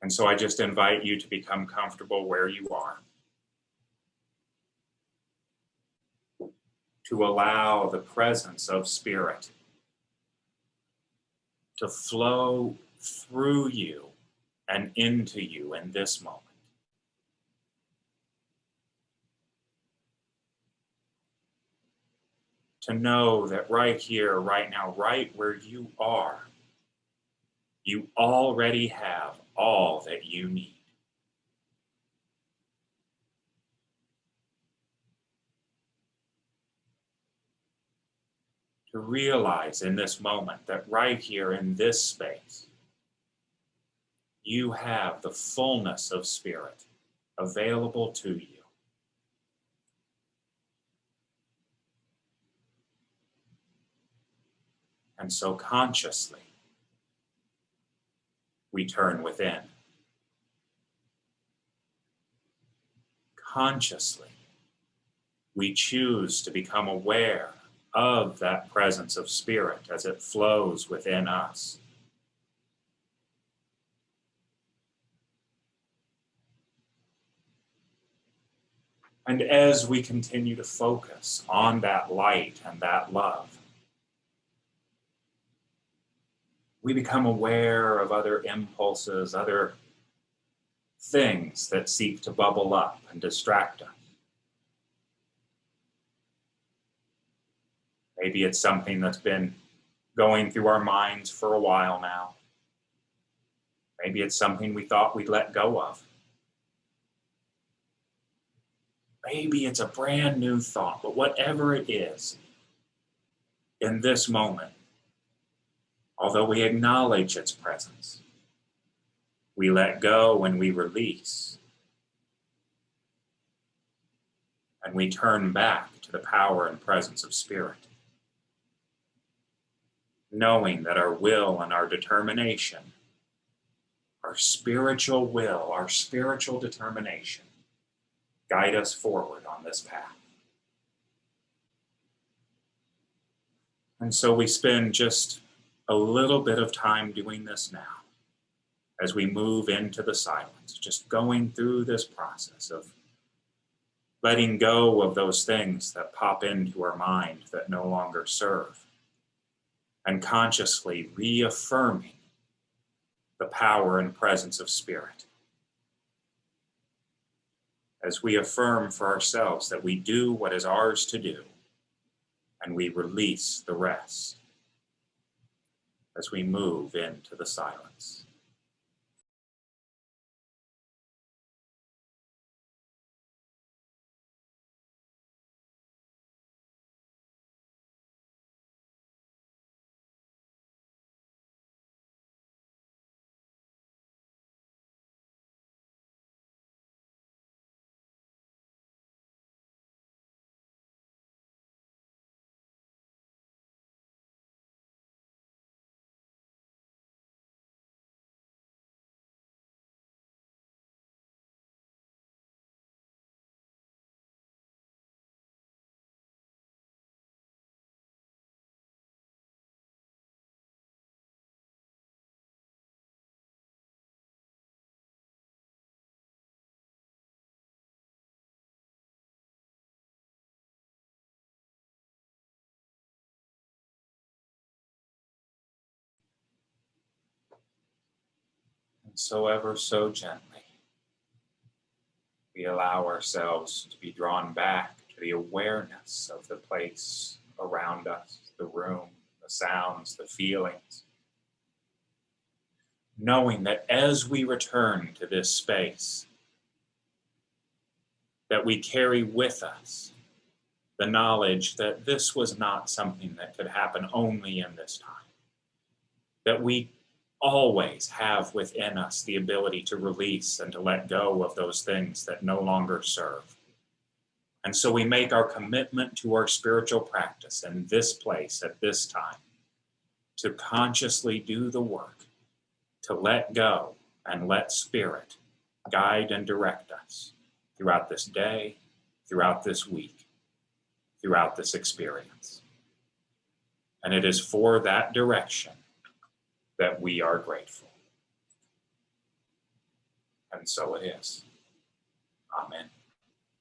And so I just invite you to become comfortable where you are, to allow the presence of Spirit to flow through you and into you in this moment. To know that right here, right now, right where you are, you already have all that you need. To realize in this moment that right here in this space, you have the fullness of Spirit available to you. And so consciously, we turn within. Consciously, we choose to become aware of that presence of Spirit as it flows within us. And as we continue to focus on that light and that love, we become aware of other impulses, other things that seek to bubble up and distract us. Maybe it's something that's been going through our minds for a while now. Maybe it's something we thought we'd let go of. Maybe it's a brand new thought, but whatever it is, in this moment, although we acknowledge its presence, we let go and we release. And we turn back to the power and presence of Spirit, knowing that our will and our determination, our spiritual will, our spiritual determination, guide us forward on this path. And so we spend just a little bit of time doing this now as we move into the silence, just going through this process of letting go of those things that pop into our mind that no longer serve, and consciously reaffirming the power and presence of Spirit. As we affirm for ourselves that we do what is ours to do, and we release the rest as we move into the silence. And so ever so gently, we allow ourselves to be drawn back to the awareness of the place around us, the room, the sounds, the feelings, knowing that as we return to this space, that we carry with us the knowledge that this was not something that could happen only in this time, that we always have within us the ability to release and to let go of those things that no longer serve. And so we make our commitment to our spiritual practice in this place at this time to consciously do the work, to let go and let Spirit guide and direct us throughout this day, throughout this week, throughout this experience. And it is for that direction that we are grateful. And so it is.